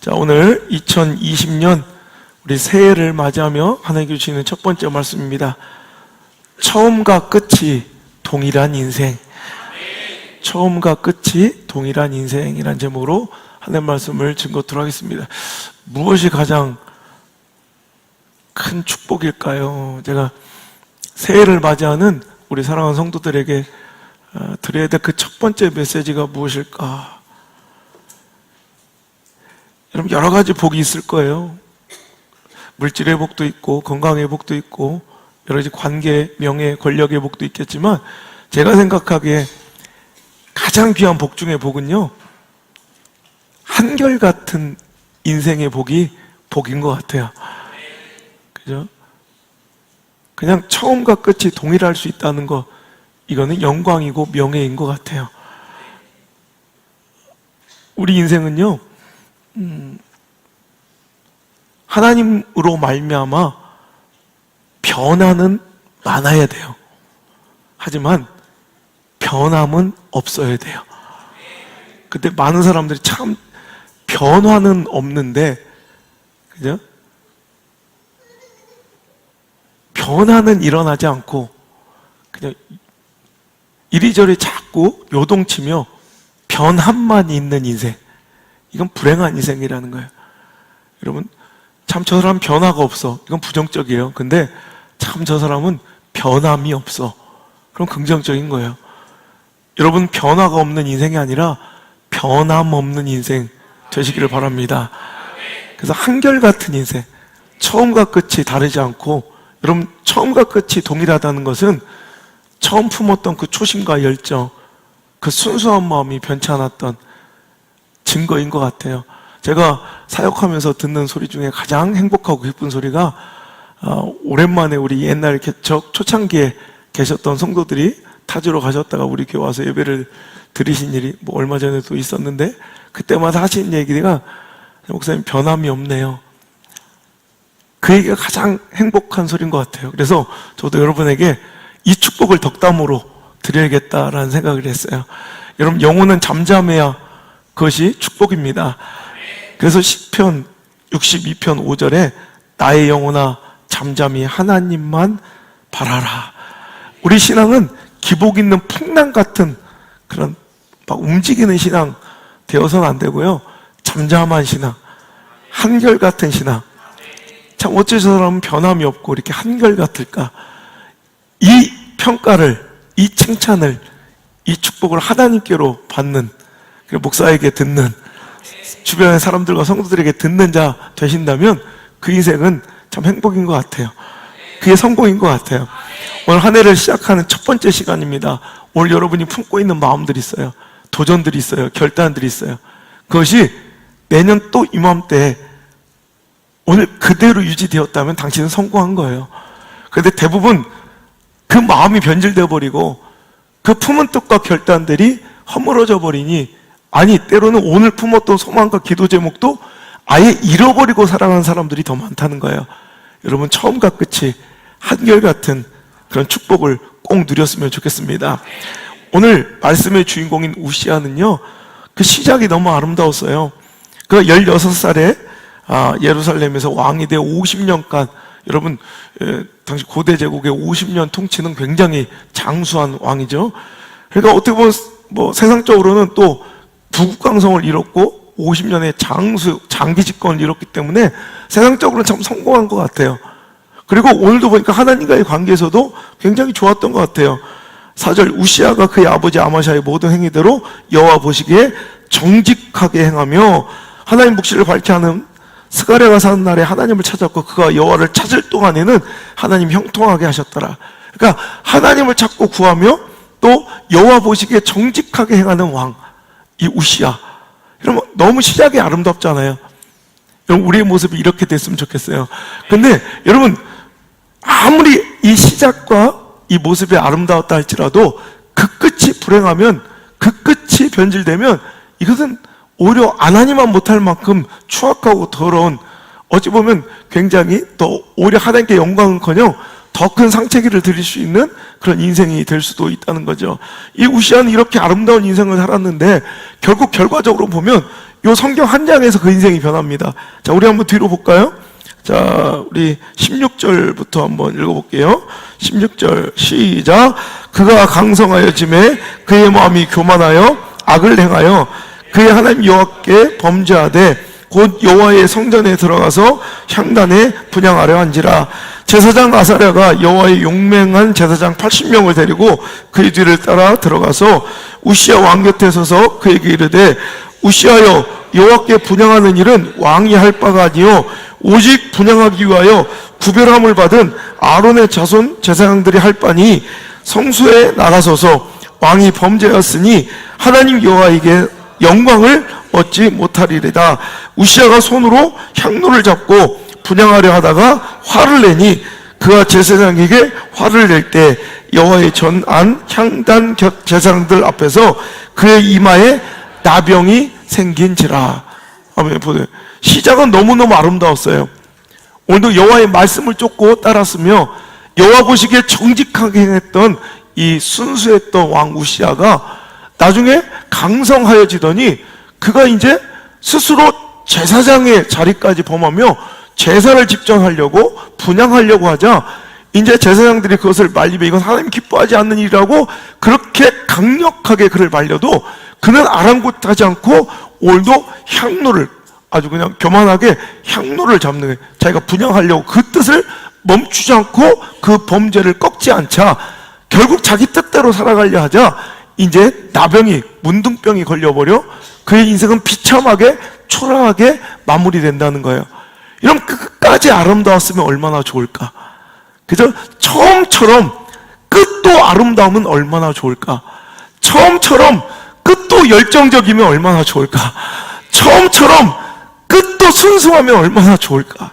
자, 오늘 2020년 우리 새해를 맞이하며 하나님께 주시는 첫 번째 말씀입니다. 처음과 끝이 동일한 인생. 처음과 끝이 동일한 인생이란 제목으로 하나님 말씀을 증거토록 하겠습니다. 무엇이 가장 큰 축복일까요? 제가 새해를 맞이하는 우리 사랑하는 성도들에게 드려야 될 그 첫 번째 메시지가 무엇일까? 여러분, 여러 가지 복이 있을 거예요. 물질의 복도 있고 건강의 복도 있고 여러 가지 관계, 명예, 권력의 복도 있겠지만 제가 생각하기에 가장 귀한 복 중의 복은요, 한결같은 인생의 복이 복인 것 같아요. 그죠? 그냥 처음과 끝이 동일할 수 있다는 거, 이거는 영광이고 명예인 것 같아요. 우리 인생은요, 하나님으로 말미암아 변화는 많아야 돼요. 하지만 변함은 없어야 돼요. 근데 많은 사람들이 참 변화는 없는데, 그죠? 변화는 일어나지 않고 그냥 이리저리 자꾸 요동치며 변함만 있는 인생, 이건 불행한 인생이라는 거예요. 여러분, 참 저 사람 변화가 없어, 이건 부정적이에요. 근데 참 저 사람은 변함이 없어, 그럼 긍정적인 거예요. 여러분, 변화가 없는 인생이 아니라 변함 없는 인생 되시기를 바랍니다. 그래서 한결같은 인생, 처음과 끝이 다르지 않고, 여러분, 처음과 끝이 동일하다는 것은 처음 품었던 그 초심과 열정, 그 순수한 마음이 변치 않았던 증거인 것 같아요. 제가 사역하면서 듣는 소리 중에 가장 행복하고 기쁜 소리가, 오랜만에 우리 옛날 초창기에 계셨던 성도들이 타주로 가셨다가 우리 교회 와서 예배를 드리신 일이 얼마 전에도 있었는데, 그때마다 하신 얘기가, 목사님 변함이 없네요. 그 얘기가 가장 행복한 소리인 것 같아요. 그래서 저도 여러분에게 이 축복을 덕담으로 드려야겠다라는 생각을 했어요. 여러분, 영혼은 잠잠해야 그것이 축복입니다. 그래서 시편 62편 5절에 나의 영혼아 잠잠히 하나님만 바라라. 우리 신앙은 기복 있는 풍랑 같은 그런 막 움직이는 신앙 되어서는 안 되고요, 잠잠한 신앙, 한결같은 신앙. 참 어째 저 사람은 변함이 없고 이렇게 한결같을까? 이 평가를, 이 칭찬을, 이 축복을 하나님께로 받는, 목사에게 듣는, 주변의 사람들과 성도들에게 듣는 자 되신다면 그 인생은 참 행복인 것 같아요. 그게 성공인 것 같아요. 오늘 한 해를 시작하는 첫 번째 시간입니다. 오늘 여러분이 품고 있는 마음들이 있어요. 도전들이 있어요. 결단들이 있어요. 그것이 내년 또 이맘때 오늘 그대로 유지되었다면 당신은 성공한 거예요. 그런데 대부분 그 마음이 변질되어 버리고 그 품은 뜻과 결단들이 허물어져 버리니, 아니 때로는 오늘 품었던 소망과 기도 제목도 아예 잃어버리고 살아가는 사람들이 더 많다는 거예요. 여러분, 처음과 끝이 한결같은 그런 축복을 꼭 누렸으면 좋겠습니다. 오늘 말씀의 주인공인 우시아는요, 그 시작이 너무 아름다웠어요. 그 16살에 예루살렘에서 왕이 되어 50년간, 여러분, 당시 고대 제국의 50년 통치는 굉장히 장수한 왕이죠. 그러니까 어떻게 보면 세상적으로는 또 부국강성을 이뤘고 50년의 장기 집권을 이뤘기 때문에 세상적으로는 참 성공한 것 같아요. 그리고 오늘도 보니까 하나님과의 관계에서도 굉장히 좋았던 것 같아요. 4절, 우시아가 그의 아버지 아마샤의 모든 행위대로 여호와 보시기에 정직하게 행하며 하나님 묵시를 밝히 하는 스가랴가 사는 날에 하나님을 찾았고 그가 여호와를 찾을 동안에는 하나님 형통하게 하셨더라. 그러니까 하나님을 찾고 구하며 또 여호와 보시기에 정직하게 행하는 왕, 이 우시아. 여러분, 너무 시작이 아름답잖아요. 여러분, 우리의 모습이 이렇게 됐으면 좋겠어요. 근데 여러분, 아무리 이 시작과 이 모습이 아름다웠다 할지라도 그 끝이 불행하면, 그 끝이 변질되면 이것은 오히려 안 하니만 못할 만큼 추악하고 더러운, 어찌 보면 굉장히 더 오히려 하나님께 영광은커녕 더 큰 상체기를 드릴 수 있는 그런 인생이 될 수도 있다는 거죠. 이 우시아는 이렇게 아름다운 인생을 살았는데 결국 결과적으로 보면 요 성경 한 장에서 그 인생이 변합니다. 자, 우리 한번 뒤로 볼까요? 자, 우리 16절부터 한번 읽어볼게요. 16절 시작. 그가 강성하여짐에 그의 마음이 교만하여 악을 행하여 그의 하나님 여호와께 범죄하되 곧 여호와의 성전에 들어가서 향단에 분향하려 한지라. 제사장 아사랴가 여호와의 용맹한 제사장 80명을 데리고 그의 뒤를 따라 들어가서 우시야 왕 곁에 서서 그에게 이르되 우시하여 여호와께 분향하는 일은 왕이 할 바가 아니요 오직 분향하기 위하여 구별함을 받은 아론의 자손 제사장들이 할 바니 성소에 나가소서. 왕이 범죄하였으니 하나님 여호와에게 영광을 얻지 못하리이다. 우시아가 손으로 향로를 잡고 분향하려 하다가 화를 내니 그가 제사장에게 화를 낼 때 여호와의 전안 향단 곁 제사장들 앞에서 그의 이마에 나병이 생긴지라. 아멘. 보세요. 시작은 너무너무 아름다웠어요. 오늘도 여호와의 말씀을 쫓고 따랐으며 여호와 보시기에 정직하게 행했던 이 순수했던 왕 우시아가 나중에 강성하여지더니 그가 이제 스스로 제사장의 자리까지 범하며 제사를 직접 하려고 분향하려고 하자 이제 제사장들이 그것을 말리며 이건 하나님 기뻐하지 않는 일이라고 그렇게 강력하게 그를 말려도 그는 아랑곳하지 않고 오늘도 향로를 아주 그냥 교만하게 향로를 잡는 거예요. 자기가 분향하려고 그 뜻을 멈추지 않고 그 범죄를 꺾지 않자 결국 자기 뜻대로 살아가려 하자 이제 나병이 문둥병이 걸려버려 그의 인생은 비참하게 초라하게 마무리된다는 거예요. 이러면 끝까지 아름다웠으면 얼마나 좋을까. 그죠? 처음처럼 끝도 아름다우면 얼마나 좋을까. 처음처럼 끝도 열정적이면 얼마나 좋을까. 처음처럼 끝도 순수하면 얼마나 좋을까.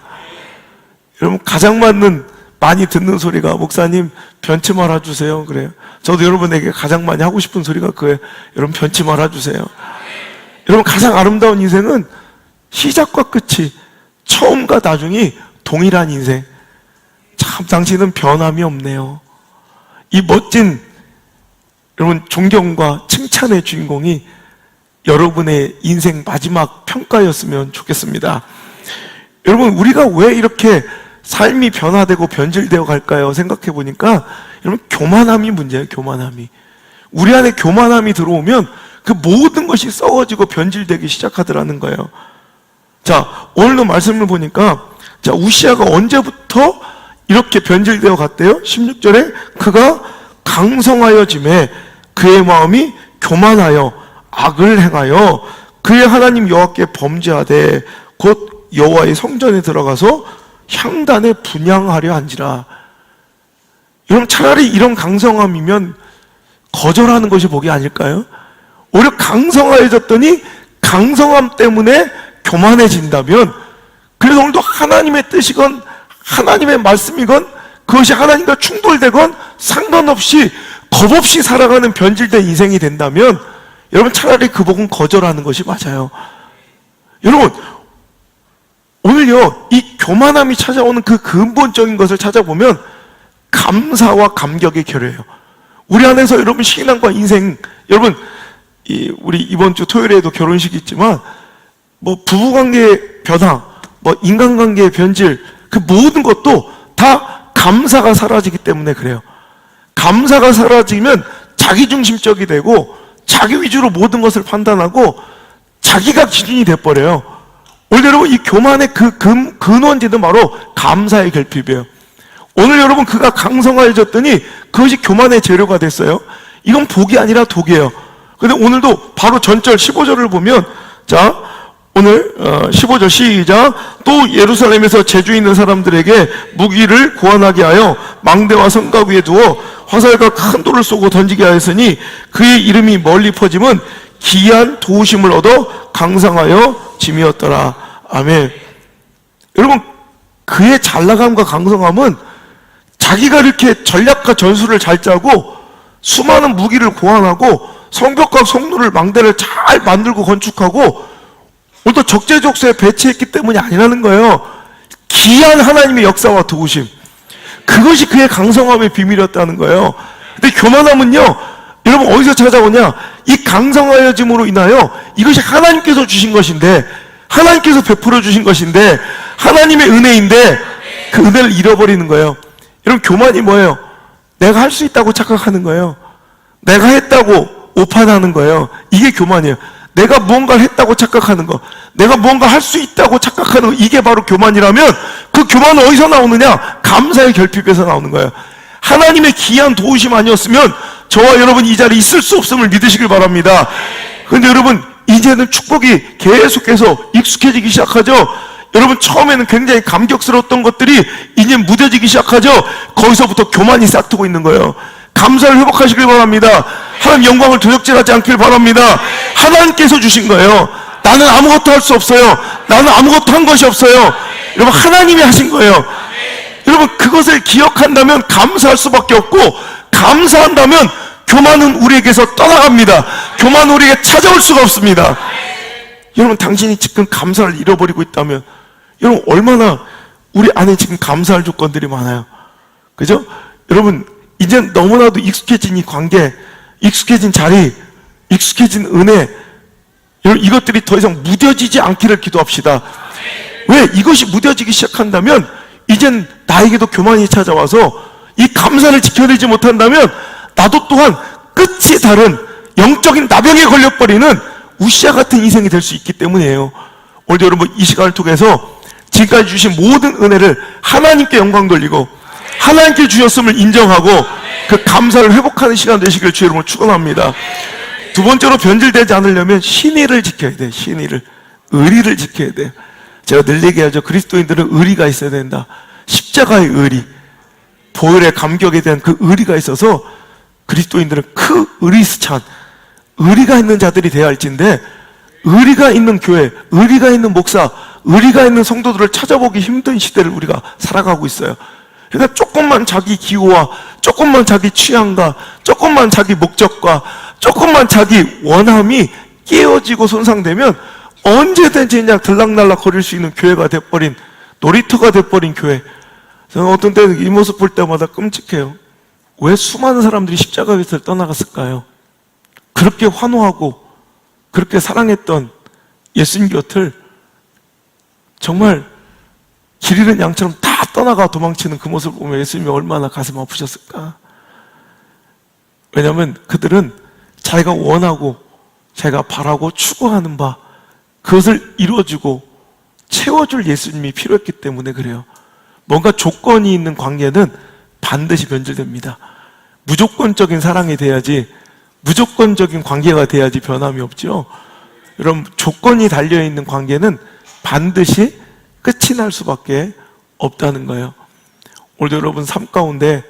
여러분 가장 맞는 많이 듣는 소리가 목사님 변치 말아주세요 그래요. 저도 여러분에게 가장 많이 하고 싶은 소리가 그거예요. 여러분 변치 말아주세요. 여러분 가장 아름다운 인생은 시작과 끝이 처음과 나중이 동일한 인생. 참 당신은 변함이 없네요. 이 멋진 여러분 존경과 칭찬의 주인공이 여러분의 인생 마지막 평가였으면 좋겠습니다. 여러분 우리가 왜 이렇게 삶이 변화되고 변질되어 갈까요? 생각해 보니까 여러분 교만함이 문제예요. 교만함이. 우리 안에 교만함이 들어오면 그 모든 것이 썩어지고 변질되기 시작하더라는 거예요. 자, 오늘도 말씀을 보니까 자, 우시아가 언제부터 이렇게 변질되어 갔대요? 16절에 그가 강성하여짐에 그의 마음이 교만하여 악을 행하여 그의 하나님 여호와께 범죄하되 곧 여호와의 성전에 들어가서 향단에 분향하려 한지라. 여러분 차라리 이런 강성함이면 거절하는 것이 복이 아닐까요? 오히려 강성하여졌더니 강성함 때문에 교만해진다면 그래서 오늘도 하나님의 뜻이건 하나님의 말씀이건 그것이 하나님과 충돌되건 상관없이 겁없이 살아가는 변질된 인생이 된다면 여러분 차라리 그 복은 거절하는 것이 맞아요. 여러분 오늘요 이 교만함이 찾아오는 그 근본적인 것을 찾아보면 감사와 감격의 결여예요. 우리 안에서 여러분 신앙과 인생 여러분 우리 이번 주 토요일에도 결혼식이 있지만 뭐 부부관계의 변화 뭐 인간관계의 변질 그 모든 것도 다 감사가 사라지기 때문에 그래요. 감사가 사라지면 자기중심적이 되고 자기 위주로 모든 것을 판단하고 자기가 기준이 돼버려요. 오늘 여러분 이 교만의 그 근원지는 바로 감사의 결핍이에요. 오늘 여러분 그가 강성하여졌더니 그것이 교만의 재료가 됐어요. 이건 복이 아니라 독이에요. 근데 오늘도 바로 전절 15절을 보면 자 오늘 15절 시작. 또 예루살렘에서 재주 있는 사람들에게 무기를 고안하게 하여 망대와 성곽 위에 두어 화살과 큰 돌을 쏘고 던지게 하였으니 그의 이름이 멀리 퍼짐은 기이한 도우심을 얻어 강성하여 짐이었더라. 아멘. 여러분 그의 잘나감과 강성함은 자기가 이렇게 전략과 전술을 잘 짜고 수많은 무기를 고안하고 성벽과 성로를 망대를 잘 만들고 건축하고 오늘도 적재적소에 배치했기 때문이 아니라는 거예요. 기이한 하나님의 역사와 도우심 그것이 그의 강성함의 비밀이었다는 거예요. 근데 교만함은요 여러분 어디서 찾아오냐? 이 강성하여짐으로 인하여 이것이 하나님께서 주신 것인데, 하나님께서 베풀어 주신 것인데, 하나님의 은혜인데 그 은혜를 잃어버리는 거예요. 여러분, 교만이 뭐예요? 내가 할 수 있다고 착각하는 거예요. 내가 했다고 오판하는 거예요. 이게 교만이에요. 내가 무언가를 했다고 착각하는 거, 내가 무언가 할 수 있다고 착각하는 거, 이게 바로 교만이라면 그 교만은 어디서 나오느냐? 감사의 결핍에서 나오는 거예요. 하나님의 귀한 도우심 아니었으면 저와 여러분 이 자리에 있을 수 없음을 믿으시길 바랍니다. 그런데 여러분, 이제는 축복이 계속해서 익숙해지기 시작하죠. 여러분, 처음에는 굉장히 감격스러웠던 것들이 이제 무뎌지기 시작하죠. 거기서부터 교만이 싹트고 있는 거예요. 감사를 회복하시길 바랍니다. 하나님 영광을 도적질하지 않길 바랍니다. 하나님께서 주신 거예요. 나는 아무것도 할 수 없어요. 나는 아무것도 한 것이 없어요. 여러분, 하나님이 하신 거예요. 여러분, 그것을 기억한다면 감사할 수밖에 없고, 감사한다면 교만은 우리에게서 떠나갑니다. 교만은 우리에게 찾아올 수가 없습니다. 여러분, 당신이 지금 감사를 잃어버리고 있다면, 여러분, 얼마나 우리 안에 지금 감사할 조건들이 많아요. 그죠? 여러분, 이제 너무나도 익숙해진 이 관계, 익숙해진 자리, 익숙해진 은혜, 여러분, 이것들이 더 이상 무뎌지지 않기를 기도합시다. 왜? 이것이 무뎌지기 시작한다면 이젠 나에게도 교만이 찾아와서 이 감사를 지켜내지 못한다면 나도 또한 끝이 다른 영적인 나병에 걸려버리는 우시아 같은 인생이 될 수 있기 때문이에요. 오늘도 여러분, 이 시간을 통해서 지금까지 주신 모든 은혜를 하나님께 영광 돌리고 하나님께 주셨음을 인정하고 그 감사를 회복하는 시간 되시길 주의 이름으로 축원합니다. 두 번째로 변질되지 않으려면 신의를 지켜야 돼. 신의를, 의리를 지켜야 돼. 제가 늘 얘기하죠. 그리스도인들은 의리가 있어야 된다. 십자가의 의리, 보혈의 감격에 대한 그 의리가 있어서 그리스도인들은 그 의리스찬, 의리가 있는 자들이 되어야 할진데, 의리가 있는 교회, 의리가 있는 목사, 의리가 있는 성도들을 찾아보기 힘든 시대를 우리가 살아가고 있어요. 그러니까 조금만 자기 기호와 조금만 자기 취향과 조금만 자기 목적과 조금만 자기 원함이 깨어지고 손상되면 언제든지 그냥 들락날락 거릴 수 있는 교회가 돼버린, 놀이터가 돼버린 교회. 저는 어떤 때는 이 모습 볼 때마다 끔찍해요. 왜 수많은 사람들이 십자가 곁을 떠나갔을까요? 그렇게 환호하고 그렇게 사랑했던 예수님 곁을 정말 길 잃은 양처럼 다 떠나가 도망치는 그 모습을 보면 예수님이 얼마나 가슴 아프셨을까? 왜냐하면 그들은 자기가 원하고 자기가 바라고 추구하는 바, 그것을 이루어주고 채워줄 예수님이 필요했기 때문에 그래요. 뭔가 조건이 있는 관계는 반드시 변질됩니다. 무조건적인 사랑이 돼야지, 무조건적인 관계가 돼야지 변함이 없죠. 여러분, 조건이 달려있는 관계는 반드시 끝이 날 수밖에 없다는 거예요. 오늘도 여러분 삶 가운데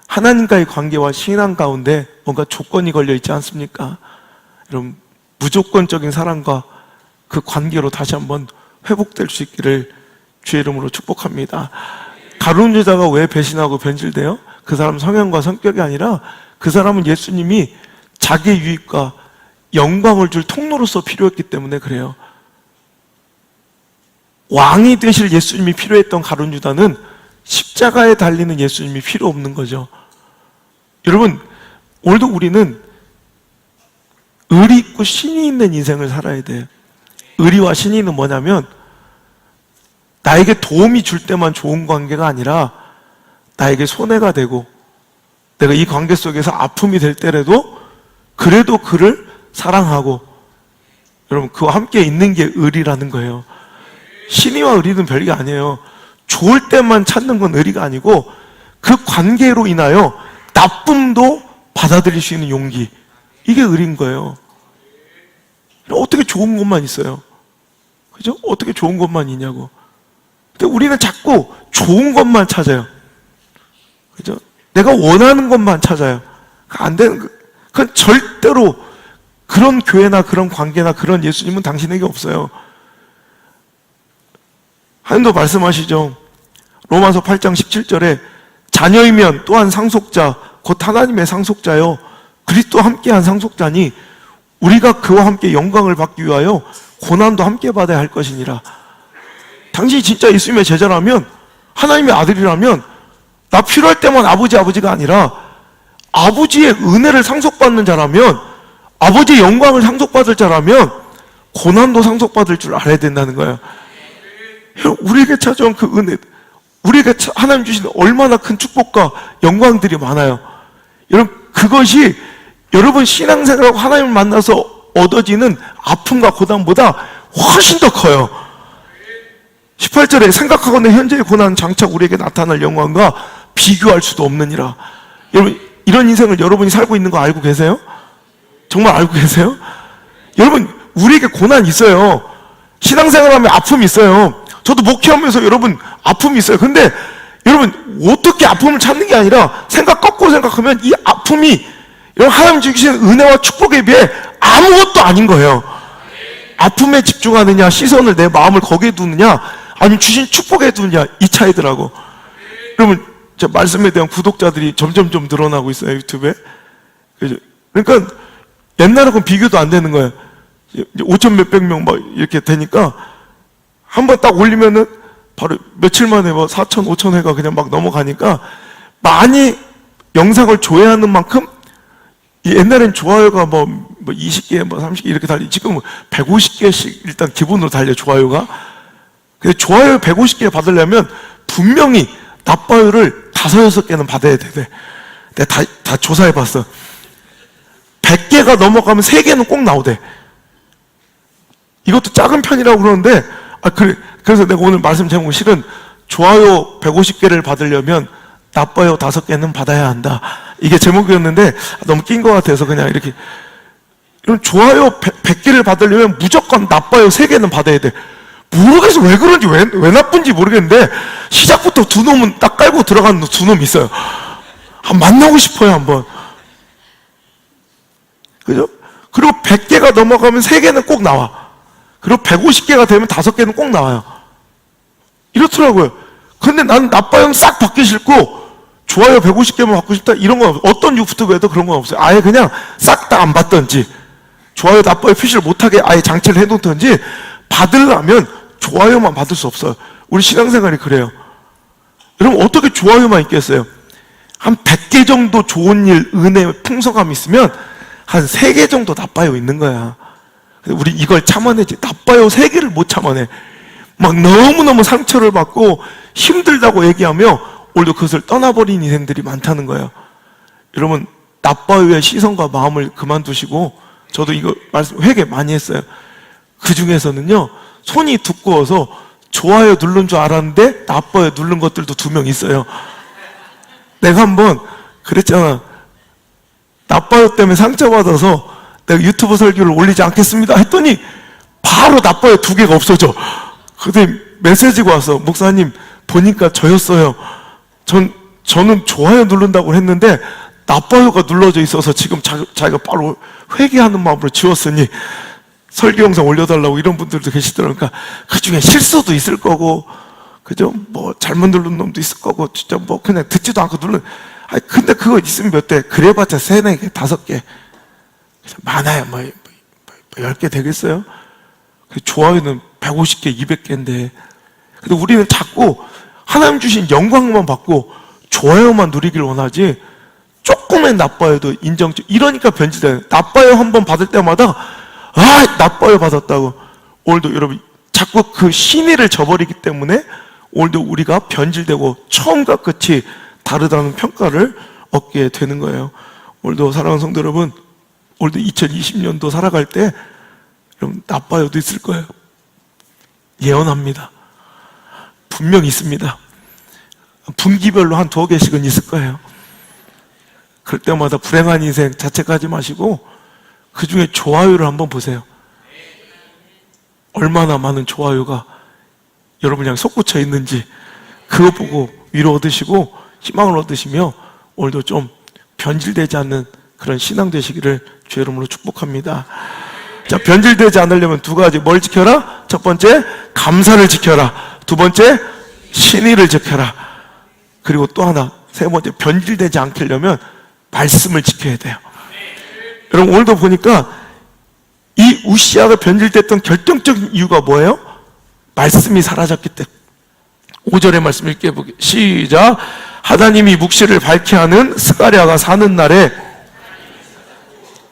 하나님과의 관계와 신앙 가운데 뭔가 조건이 걸려 있지 않습니까? 여러분, 무조건적인 사랑과 그 관계로 다시 한번 회복될 수 있기를 주의 이름으로 축복합니다. 가룟 유다가 왜 배신하고 변질돼요? 그 사람 성향과 성격이 아니라 그 사람은 예수님이 자기의 유익과 영광을 줄 통로로서 필요했기 때문에 그래요. 왕이 되실 예수님이 필요했던 가룟 유다는 십자가에 달리는 예수님이 필요 없는 거죠. 여러분, 오늘도 우리는 의리 있고 신이 있는 인생을 살아야 돼요. 의리와 신의는 뭐냐면 나에게 도움이 줄 때만 좋은 관계가 아니라 나에게 손해가 되고 내가 이 관계 속에서 아픔이 될 때라도 그래도 그를 사랑하고, 여러분, 그와 함께 있는 게 의리라는 거예요. 신의와 의리는 별게 아니에요. 좋을 때만 찾는 건 의리가 아니고 그 관계로 인하여 나쁨도 받아들일 수 있는 용기, 이게 의리인 거예요. 어떻게 좋은 것만 있어요? 그죠? 어떻게 좋은 것만 있냐고. 근데 우리는 자꾸 좋은 것만 찾아요. 그죠? 내가 원하는 것만 찾아요. 안 되는, 그건 절대로 그런 교회나 그런 관계나 그런 예수님은 당신에게 없어요. 하나님도 말씀하시죠. 로마서 8장 17절에 자녀이면 또한 상속자, 곧 하나님의 상속자요, 그리스도와 함께한 상속자니 우리가 그와 함께 영광을 받기 위하여 고난도 함께 받아야 할 것이니라. 당신이 진짜 예수님의 제자라면, 하나님의 아들이라면 나 필요할 때만 아버지가 아니라 아버지의 은혜를 상속받는 자라면 아버지의 영광을 상속받을 자라면 고난도 상속받을 줄 알아야 된다는 거예요. 우리에게 찾아온 그 은혜, 우리에게 하나님 주신 얼마나 큰 축복과 영광들이 많아요. 여러분, 그것이 여러분 신앙생활하고 하나님을 만나서 얻어지는 아픔과 고난보다 훨씬 더 커요. 18절에 생각하거든 현재의 고난은 장차 우리에게 나타날 영광과 비교할 수도 없느니라. 여러분, 이런 인생을 여러분이 살고 있는 거 알고 계세요? 정말 알고 계세요? 여러분, 우리에게 고난이 있어요. 신앙생활하면 아픔이 있어요. 저도 목회하면서 여러분 아픔이 있어요. 근데 여러분, 어떻게 아픔을 찾는 게 아니라 거꾸로 생각하면 이 아픔이 여러분 하나님 주신 은혜와 축복에 비해 아무것도 아닌 거예요. 아픔에 집중하느냐, 시선을 내 마음을 거기에 두느냐, 아니면 주신 축복에 두느냐, 이 차이더라고. 여러분, 제 말씀에 대한 구독자들이 점점 늘어나고 있어요, 유튜브에. 그러니까 옛날하고는 비교도 안 되는 거예요. 5천 몇백 명 막 이렇게 되니까 한번 딱 올리면은 바로 며칠 만에 뭐 4천, 5천 회가 그냥 막 넘어가니까 많이 영상을 조회하는 만큼 옛날엔 좋아요가 뭐 20개, 뭐 30개 이렇게 달리, 지금 150개씩 일단 기본으로 달려, 좋아요가. 근데 좋아요 150개 받으려면 분명히 나빠요를 5, 6개는 받아야 돼. 내가 다 조사해 봤어. 100개가 넘어가면 3개는 꼭 나오대. 이것도 작은 편이라고 그러는데, 그래서 내가 오늘 말씀 제목은 실은 좋아요 150개를 받으려면 나빠요 5개는 받아야 한다. 이게 제목이었는데 너무 낀 것 같아서 그냥 이렇게. 이런 좋아요 100개를 받으려면 무조건 나빠요 3개는 받아야 돼. 모르겠어. 왜 그런지, 왜 나쁜지 모르겠는데 시작부터 두 놈은 딱 깔고 들어가는 두 놈이 있어요. 만나고 싶어요, 한번. 그죠? 그리고 100개가 넘어가면 3개는 꼭 나와. 그리고 150개가 되면 5개는 꼭 나와요. 이렇더라고요. 근데 나는 나빠요 싹 받기 싫고 좋아요 150개만 받고 싶다, 이런 건 어떤 유튜브에도 그런 건 없어요. 아예 그냥 싹 다 안 받던지, 좋아요 나빠요 표시를 못하게 아예 장치를 해놓던지, 받으려면 좋아요만 받을 수 없어요. 우리 신앙생활이 그래요. 여러분, 어떻게 좋아요만 있겠어요? 한 100개 정도 좋은 일, 은혜, 풍성함이 있으면 한 3개 정도 나빠요 있는 거야. 우리 이걸 참아내지, 나빠요 3개를 못 참아내. 막 너무너무 상처를 받고 힘들다고 얘기하며 오히려 그것을 떠나버린 인생들이 많다는 거예요. 여러분, 나빠요의 시선과 마음을 그만두시고, 저도 이거 말씀 회개 많이 했어요. 그 중에서는요, 손이 두꺼워서 좋아요 누른 줄 알았는데 나빠요 누른 것들도 2명 있어요. 내가 한번 그랬잖아. 나빠요 때문에 상처받아서 내가 유튜브 설교를 올리지 않겠습니다 했더니 바로 나빠요 2개가 없어져. 그때 메시지가 왔어. 목사님, 보니까 저였어요. 저는 좋아요 누른다고 했는데 나빠요가 눌러져 있어서 지금 자기가 바로 회개하는 마음으로 지웠으니 설교 영상 올려달라고, 이런 분들도 계시더라고요. 그러니까 그 중에 실수도 있을 거고, 그죠? 뭐 잘못 누른 놈도 있을 거고, 진짜 뭐 그냥 듣지도 않고 근데 그거 있으면 몇 대? 그래봤자 3, 4개, 5개. 많아요. 10개 되겠어요? 좋아요는 150개, 200개인데. 근데 우리는 자꾸 하나님 주신 영광만 받고 좋아요만 누리길 원하지, 조금의 나빠요도 이러니까 변질돼요. 나빠요 한번 받을 때마다 나빠요 받았다고. 오늘도 여러분, 자꾸 그 신의를 저버리기 때문에 오늘도 우리가 변질되고 처음과 끝이 다르다는 평가를 얻게 되는 거예요. 오늘도 사랑하는 성도 여러분, 오늘도 2020년도 살아갈 때 여러분, 나빠요도 있을 거예요. 예언합니다. 분명 있습니다. 분기별로 한 2개씩은 있을 거예요. 그럴 때마다 불행한 인생 자책하지 마시고 그 중에 좋아요를 한번 보세요. 얼마나 많은 좋아요가 여러분 그냥 솟구쳐 있는지 그거 보고 위로 얻으시고 희망을 얻으시며 오늘도 좀 변질되지 않는 그런 신앙 되시기를 주의 이름으로 축복합니다. 자, 변질되지 않으려면 2가지. 뭘 지켜라? 첫 번째, 감사를 지켜라. 2번째, 신의를 지켜라. 그리고 또 하나, 3번째, 변질되지 않게 하려면 말씀을 지켜야 돼요. 여러분, 오늘도 보니까 이 우시아가 변질됐던 결정적인 이유가 뭐예요? 말씀이 사라졌기 때문에. 5절의 말씀 읽게 시작. 하나님이 묵시를 밝게 하는 스가랴가 사는 날에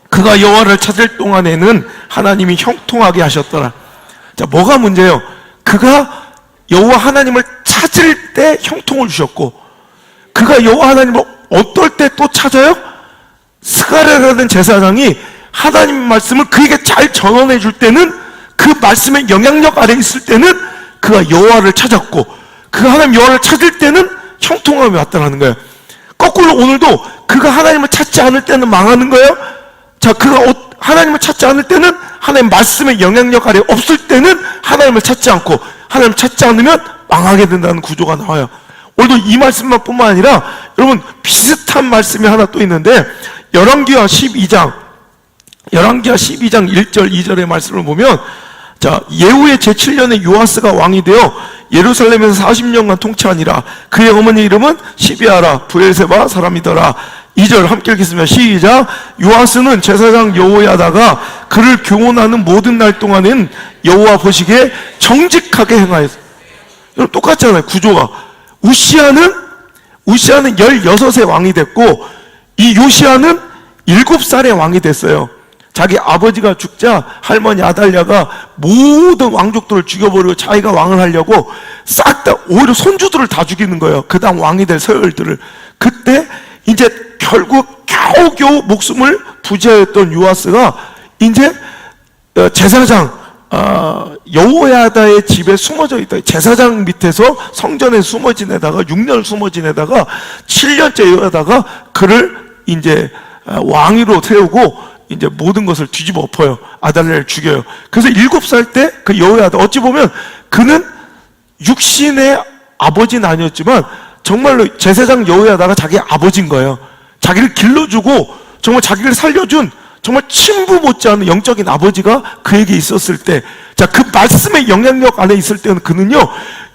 그 그가 여호와를 찾을 동안에는 하나님이 형통하게 하셨더라. 자, 뭐가 문제예요? 그가 여호와 하나님을 찾을 때 형통을 주셨고, 그가 여호와 하나님을 어떨 때 또 찾아요? 스가랴라는 제사장이 하나님 말씀을 그에게 잘 전언해 줄 때는, 그 말씀의 영향력 아래 있을 때는 그가 여호와를 찾았고, 그가 하나님 여호와를 찾을 때는 형통함이 왔다는 거예요. 거꾸로 오늘도 그가 하나님을 찾지 않을 때는 망하는 거예요. 자, 그가 하나님을 찾지 않을 때는, 하나님 말씀의 영향력 아래 없을 때는 하나님을 찾지 않고, 하나님을 찾지 않으면 망하게 된다는 구조가 나와요. 오늘도 이 말씀만 뿐만 아니라 여러분 비슷한 말씀이 하나 또 있는데, 열왕기하 12장 1절 2절의 말씀을 보면, 자, 예후의 제7년에 요아스가 왕이 되어 예루살렘에서 40년간 통치하니라. 그의 어머니 이름은 시비아라 브엘세바 사람이더라. 2절 함께 읽겠습니다. 시작. 요아스는 제사장 여호야다가 그를 교훈하는 모든 날 동안은 여호와 보시기에 정직하게 행하였어요. 여러분 똑같잖아요, 구조가. 우시아는 16세 왕이 됐고, 이 요시아는 7살의 왕이 됐어요. 자기 아버지가 죽자 할머니 아달랴가 모든 왕족들을 죽여버리고 자기가 왕을 하려고 싹 다 오히려 손주들을 다 죽이는 거예요. 그 다음 왕이 될 서열들을. 그때 이제 결국 겨우겨우 목숨을 부지하였던 요아스가 이제 제사장 여호야다의 집에 숨어져 있다. 제사장 밑에서 성전에 숨어 지내다가 6년 숨어 지내다가 7년째 여호야다가 그를 이제 왕위로 세우고 이제 모든 것을 뒤집어 엎어요. 아달랴를 죽여요. 그래서 7살 때 그 여호야다, 어찌 보면 그는 육신의 아버지는 아니었지만 정말로 제사장 여호야다가 자기 아버지인 거예요. 자기를 길러주고 정말 자기를 살려준 정말 친부 못지않은 영적인 아버지가 그에게 있었을 때, 자, 그 말씀의 영향력 안에 있을 때는 그는요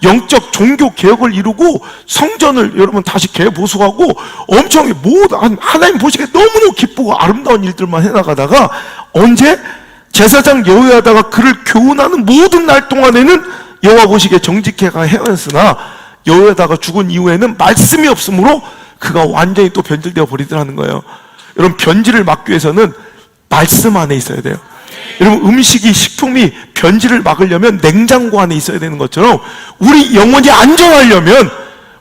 영적 종교 개혁을 이루고 성전을 여러분 다시 개보수하고 엄청 모든 하나님 보시기에 너무너무 기쁘고 아름다운 일들만 해나가다가, 언제 제사장 여호야다가 그를 교훈하는 모든 날 동안에는 여호와 보시기에 정직해가 행하였으나, 여호야다가 죽은 이후에는 말씀이 없으므로 그가 완전히 또 변질되어 버리더라는 거예요. 여러분 변질을 막기 위해서는 말씀 안에 있어야 돼요. 여러분 음식이, 식품이 변질을 막으려면 냉장고 안에 있어야 되는 것처럼, 우리 영혼이 안정하려면,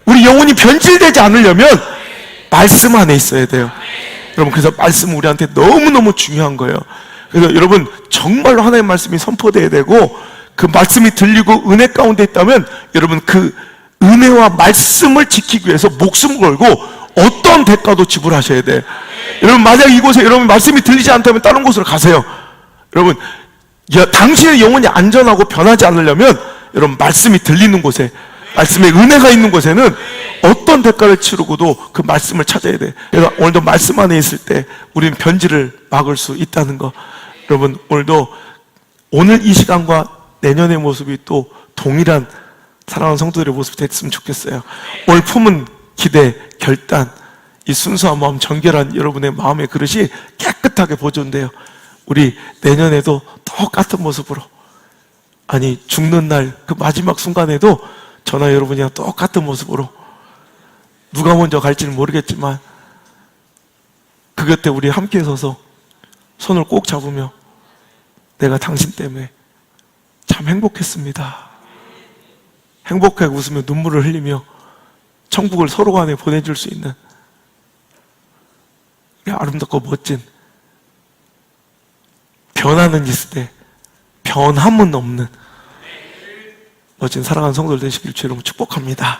우리 영혼이 변질되지 않으려면 말씀 안에 있어야 돼요. 여러분 그래서 말씀은 우리한테 너무너무 중요한 거예요. 그래서 여러분 정말로 하나님의 말씀이 선포되어야 되고, 그 말씀이 들리고 은혜 가운데 있다면 여러분 그 은혜와 말씀을 지키기 위해서 목숨 걸고 어떤 대가도 지불하셔야 돼요. 여러분 만약 이곳에 여러분 말씀이 들리지 않다면 다른 곳으로 가세요. 여러분 당신의 영혼이 안전하고 변하지 않으려면 여러분 말씀이 들리는 곳에, 말씀의 은혜가 있는 곳에는 어떤 대가를 치르고도 그 말씀을 찾아야 돼. 그래서 오늘도 말씀 안에 있을 때 우리는 변질을 막을 수 있다는 거, 여러분 오늘도 오늘 이 시간과 내년의 모습이 또 동일한 사랑하는 성도들의 모습이 됐으면 좋겠어요. 오늘 품은 기대, 결단, 이 순수한 마음, 정결한 여러분의 마음의 그릇이 깨끗하게 보존돼요. 우리 내년에도 똑같은 모습으로, 아니 죽는 날 그 마지막 순간에도 저나 여러분이랑 똑같은 모습으로, 누가 먼저 갈지는 모르겠지만 그 곁에 우리 함께 서서 손을 꼭 잡으며, 내가 당신 때문에 참 행복했습니다, 행복하게 웃으며 눈물을 흘리며 천국을 서로 간에 보내줄 수 있는 아름답고 멋진, 변화는 있을 때 변함은 없는 멋진 사랑하는 성도들 되시길 주의 이름으로 축복합니다.